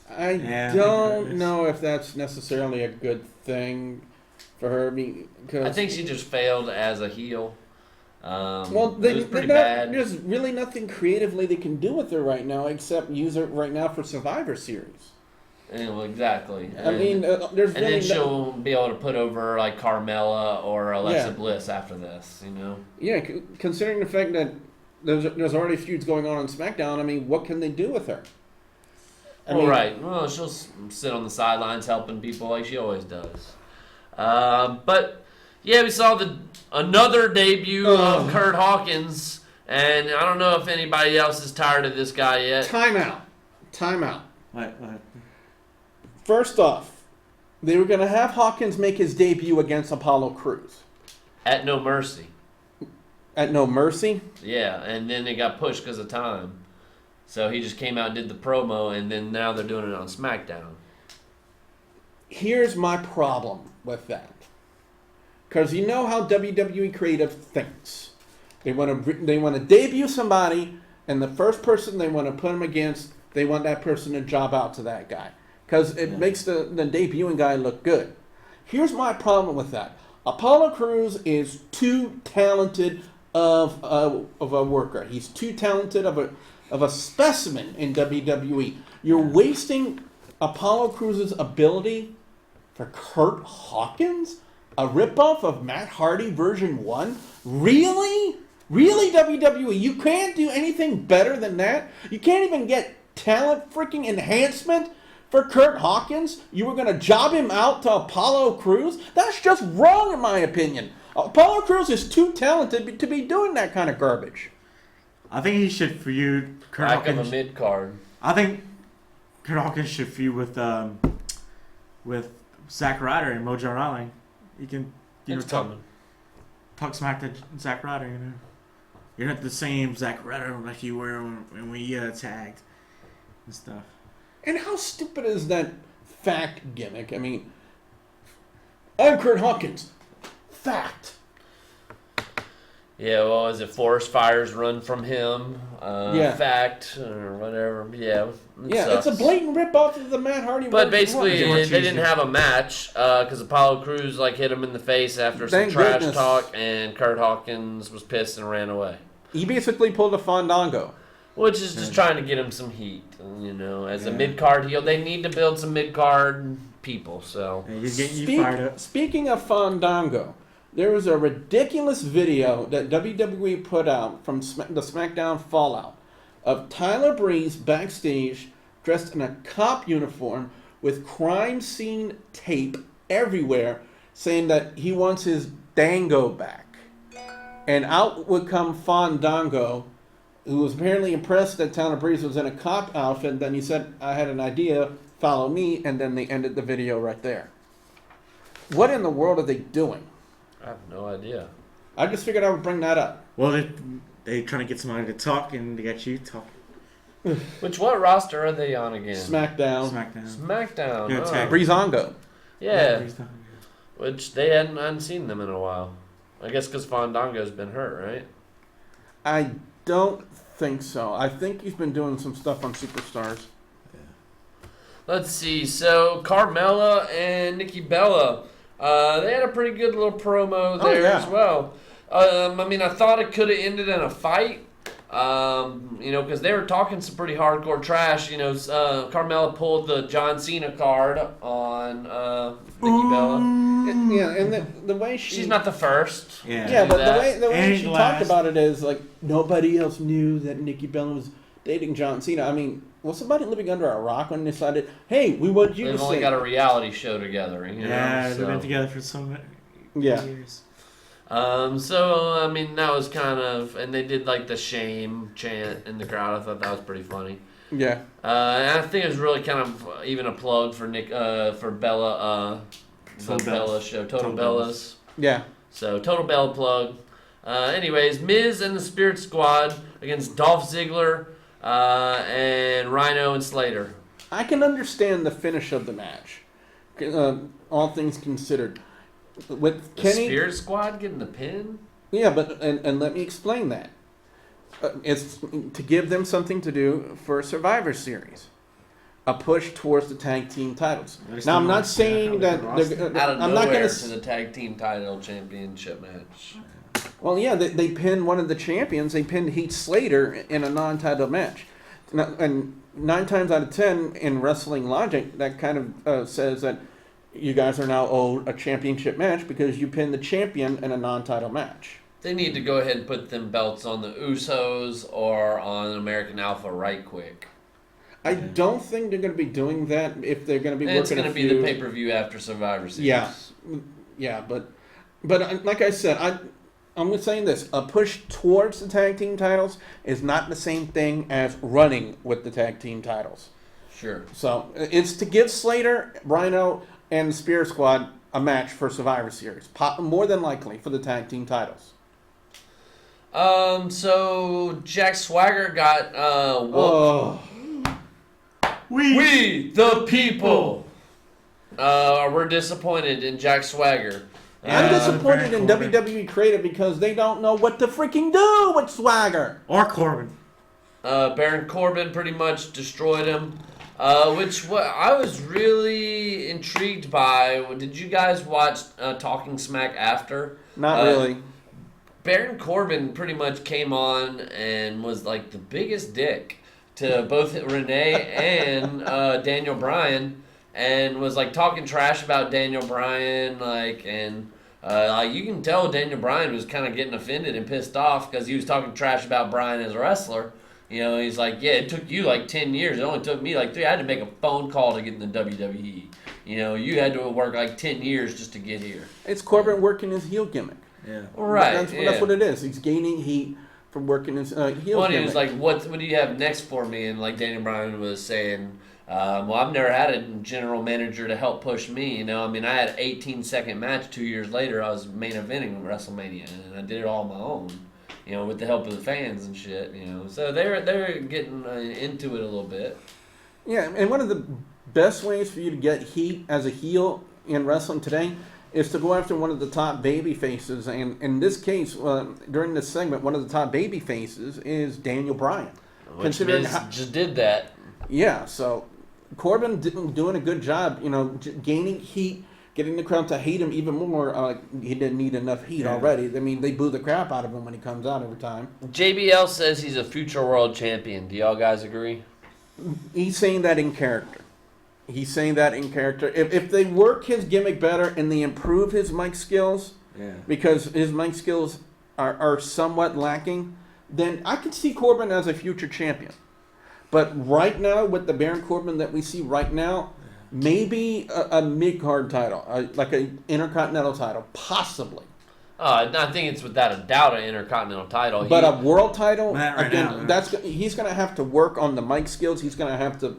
I don't know if that's necessarily a good thing for her. I think she just failed as a heel. It was pretty bad. bad. There's really nothing creatively they can do with her right now except use her right now for Survivor Series. Exactly. There's and really then she'll be able to put over like Carmella or Alexa Yeah. Bliss after this, you know? Yeah, considering the fact that there's already feuds going on SmackDown, I mean, what can they do with her? Right. Well, she'll sit on the sidelines helping people like she always does. But, yeah, we saw another debut of Kurt Hawkins, and I don't know if anybody else is tired of this guy yet. Time out. What? First off, they were going to have Hawkins make his debut against Apollo Crews. At No Mercy. At No Mercy? Yeah, and then it got pushed because of time. So he just came out and did the promo, and then now they're doing it on SmackDown. Here's my problem with that. Because you know how WWE creative thinks. They want to debut somebody, and the first person they want to put them against, they want that person to job out to that guy. Because it makes the debuting guy look good. Here's my problem with that. Apollo Crews is too talented of a worker. He's too talented of a specimen in WWE. You're wasting Apollo Crews' ability for Kurt Hawkins? A ripoff of Matt Hardy version 1? Really? Really, WWE? You can't do anything better than that? You can't even get talent freaking enhancement for Kurt Hawkins? You were going to job him out to Apollo Crews? That's just wrong in my opinion. Apollo Crews is too talented to be doing that kind of garbage. I think he should feud Kurt Lack Hawkins. of a mid-card. I think Kurt Hawkins should feud with Zack Ryder and Mojo Rawley. You can talk smack to Zack Ryder, you know. You're not the same Zack Ryder like you were when we tagged and stuff. And how stupid is that fact gimmick? I mean, I'm Kurt Hawkins. Fact. Yeah, well, is it forest fires run from him? Yeah. Fact or whatever. Yeah. It's a blatant rip-off of the Matt Hardy. But version basically, one. they didn't have a match because Apollo Crews hit him in the face after some Thank trash goodness. talk, and Kurt Hawkins was pissed and ran away. He basically pulled a Fandango. Which is just trying to get him some heat, you know, as a mid-card heel. They need to build some mid-card people, so. Hey, he's getting you fired up. Speaking of Fandango, there was a ridiculous video that WWE put out from the SmackDown Fallout of Tyler Breeze backstage dressed in a cop uniform with crime scene tape everywhere saying that he wants his dango back. And out would come Fandango, who was apparently impressed that Tyler Breeze was in a cop outfit. Then he said, I had an idea, follow me, and then they ended the video right there. What in the world are they doing? I have no idea. I just figured I would bring that up. Well, they trying to get somebody to talk, and they got you talking. What roster are they on again? SmackDown. SmackDown. Good tag. Breezango. Yeah. Which they hadn't seen them in a while. I guess because Fandango's been hurt, right? I don't think so. I think he's been doing some stuff on Superstars. Let's see. So Carmella and Nikki Bella, they had a pretty good little promo there as well. I mean, I thought it could have ended in a fight. Because they were talking some pretty hardcore trash. Carmella pulled the John Cena card on Nikki Bella. And the way She's not the first. Yeah, but the way she last. talked about it is like nobody else knew that Nikki Bella was dating John Cena. I mean, was somebody living under a rock when they decided, hey, we want you They've to only sing? got a reality show together. They've been together for so many years. So I mean that was kind of, and they did like the shame chant in the crowd. I thought that was pretty funny. Yeah. And I think it was really kind of even a plug for for Bella, the Bella show, Total Bellas. Yeah. So Total Bella plug. Anyways, Miz and the Spirit Squad against Dolph Ziggler and Rhino and Slater. I can understand the finish of the match, all things considered. With The Kenny, Spirit Squad getting the pin? yeah, but and let me explain that. It's to give them something to do for Survivor Series, a push towards the tag team titles. Now, I'm not saying that Out of I'm not nowhere going to the tag team title championship match. Well, yeah, they pinned one of the champions. They pinned Heath Slater in a non-title match, and 9 times out of 10 in wrestling logic, that kind of says that you guys are now owed a championship match because you pinned the champion in a non-title match. They need to go ahead and put them belts on the Usos or on American Alpha right quick. I don't think they're going to be doing that if they're going to be And it's working going to be the pay-per-view after Survivor Series. Yeah, but like I said, I'm saying this: a push towards the tag team titles is not the same thing as running with the tag team titles. Sure. So it's to give Slater, Rhino, and the Spear Squad a match for Survivor Series, more than likely for the tag team titles. So Jack Swagger got whooped. Oh, We the people. We're disappointed in Jack Swagger. I'm disappointed in Baron Corbin. WWE Creative because they don't know what to freaking do with Swagger. Or Corbin. Baron Corbin pretty much destroyed him. Which I was really intrigued by. Did you guys watch Talking Smack after? Not really. Baron Corbin pretty much came on and was like the biggest dick to both Renee and Daniel Bryan, and was like talking trash about Daniel Bryan, and you can tell Daniel Bryan was kind of getting offended and pissed off because he was talking trash about Bryan as a wrestler. He's like, yeah, it took you like 10 years. It only took me like 3. I had to make a phone call to get in the WWE. You had to work like 10 years just to get here. It's Corbin working his heel gimmick. Yeah. Right. That's what it is. He's gaining heat from working his heel Well, he gimmick. was like, what do you have next for me? And like Daniel Bryan was saying, well, I've never had a general manager to help push me. I mean, I had an 18-second match 2 years later. I was main eventing WrestleMania, and I did it all on my own, with the help of the fans and shit, So they're getting into it a little bit. Yeah, and one of the best ways for you to get heat as a heel in wrestling today is to go after one of the top baby faces. And in this case, during this segment, one of the top baby faces is Daniel Bryan. Which Miz just did that. Yeah, so Corbin doing a good job, gaining heat, getting the crowd to hate him even more. He didn't need enough heat already. I mean, they boo the crap out of him when he comes out every time. JBL says he's a future world champion. Do y'all guys agree? He's saying that in character. If they work his gimmick better and they improve his mic skills, because his mic skills are somewhat lacking, then I could see Corbin as a future champion. But right now, with the Baron Corbin that we see right now, maybe a mid-card title, like an Intercontinental title, possibly. I think it's without a doubt an Intercontinental title. But a world title, Right again, now, he's going to have to work on the mic skills. He's going to have to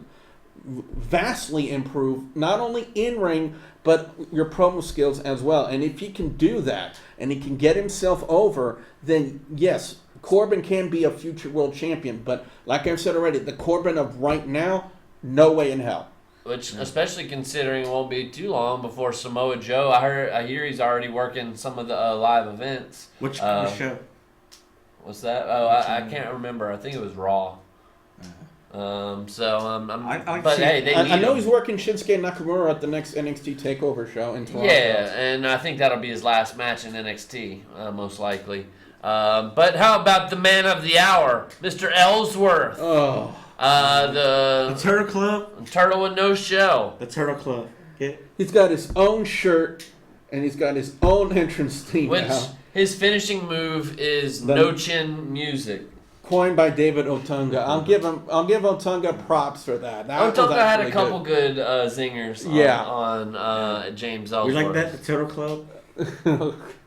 vastly improve, not only in-ring, but your promo skills as well. And if he can do that, and he can get himself over, then yes, Corbin can be a future world champion. But like I've said already, the Corbin of right now, no way in hell. Which, especially considering it won't be too long before Samoa Joe. I hear he's already working some of the live events. Which show? What's that? Oh, I can't remember. I think it was Raw. But hey, they need I know him. he's working Shinsuke Nakamura at the next NXT Takeover show in Toronto. Yeah, and I think that'll be his last match in NXT, most likely. But how about the man of the hour, Mr. Ellsworth? Oh. The Turtle Club. Turtle with no shell. The Turtle Club. He's got his own shirt, and he's got his own entrance theme Which now. his finishing move is no chin music. Coined by David Otunga. I'll give Otunga props for that. Otunga had a couple good zingers on James Ellsworth. We like that, the Turtle Club.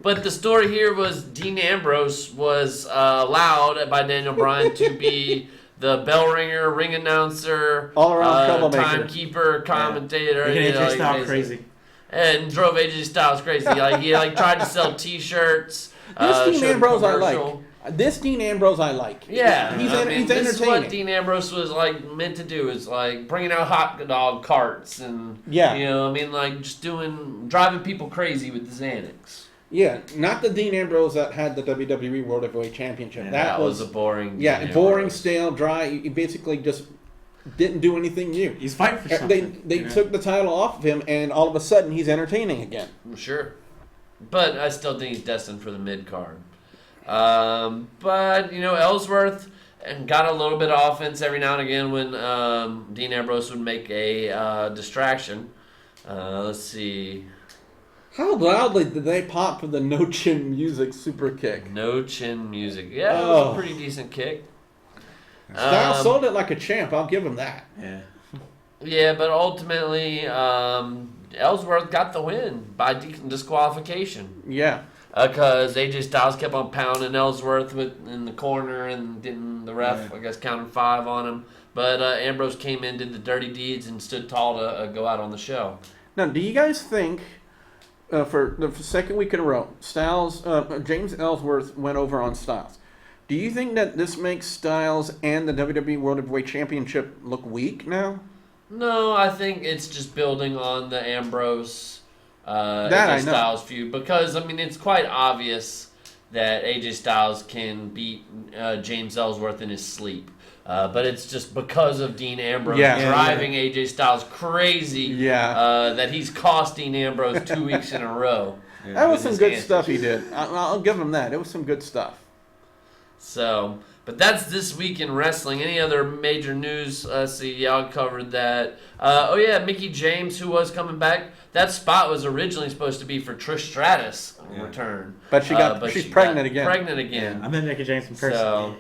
But the story here was Dean Ambrose was allowed by Daniel Bryan to be the bell ringer, ring announcer, all-around troublemaker, timekeeper, commentator. Making AJ Styles crazy. And drove AJ Styles crazy. He tried to sell T-shirts. This Dean Ambrose I like. Yeah, he's entertaining. This is what Dean Ambrose was meant to do. Is bringing out hot dog carts and just driving people crazy with the Xanax. Yeah, not the Dean Ambrose that had the WWE World Heavyweight Championship. Yeah, that was a boring. Boring, stale, dry. He basically just didn't do anything new. He's fighting for something. They took the title off of him, and all of a sudden he's entertaining again. Sure, but I still think he's destined for the mid card. But Ellsworth got a little bit of offense every now and again when Dean Ambrose would make a distraction. Let's see. How loudly did they pop for the no chin music super kick? No chin music. Yeah, it was a pretty decent kick. Styles sold it like a champ. I'll give him that. Yeah. Yeah, but ultimately, Ellsworth got the win by disqualification. Yeah. Because AJ Styles kept on pounding Ellsworth in the corner, and the ref, I guess, counted 5 on him. But Ambrose came in, did the dirty deeds, and stood tall to go out on the show. Now, do you guys think, for the second week in a row, James Ellsworth went over on Styles? Do you think that this makes Styles and the WWE World Heavyweight Championship look weak now? No, I think it's just building on the Ambrose AJ Styles feud, because it's quite obvious that AJ Styles can beat James Ellsworth in his sleep. But it's just because of Dean Ambrose driving AJ Styles crazy that he's cost Dean Ambrose 2 weeks in a row. That was some good stuff he did. I'll give him that. It was some good stuff. So, but that's this week in wrestling. Any other major news? See, y'all covered that. Mickie James, who was coming back. That spot was originally supposed to be for Trish Stratus' return. But she's pregnant again. Pregnant again. Yeah, I met Mickie James in person. So,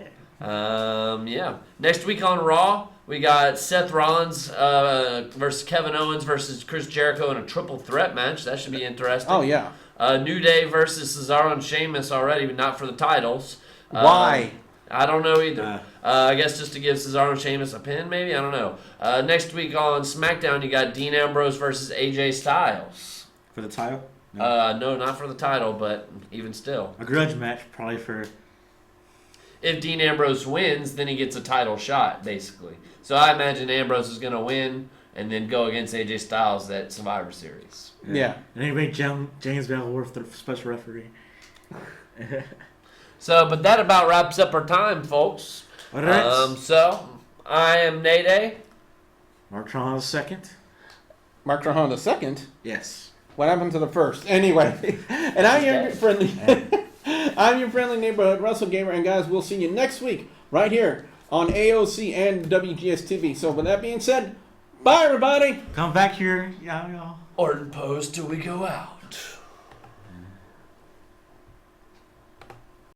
Next week on Raw, we got Seth Rollins versus Kevin Owens versus Chris Jericho in a triple threat match. That should be interesting. Oh, yeah. New Day versus Cesaro and Sheamus already, but not for the titles. Why? I don't know either. I guess just to give Cesaro and Sheamus a pin, maybe? I don't know. Next week on SmackDown, you got Dean Ambrose versus AJ Styles. For the title? No, not for the title, but even still. A grudge match, probably for... If Dean Ambrose wins, then he gets a title shot, basically. So I imagine Ambrose is going to win and then go against AJ Styles at Survivor Series. Yeah. And anyway, James Ellsworth, the special referee. So, but that about wraps up our time, folks. All right. So, I am Nade. Mark Trahan the second. Mark Trahan the second? Yes. What happened to the first? Anyway, and I'm your friendly, I'm your friendly neighborhood Russell Gamer, and guys, we'll see you next week right here on AOC and WGS-TV. So, with that being said, bye, everybody. Come back here, y'all. Orton pose till we go out.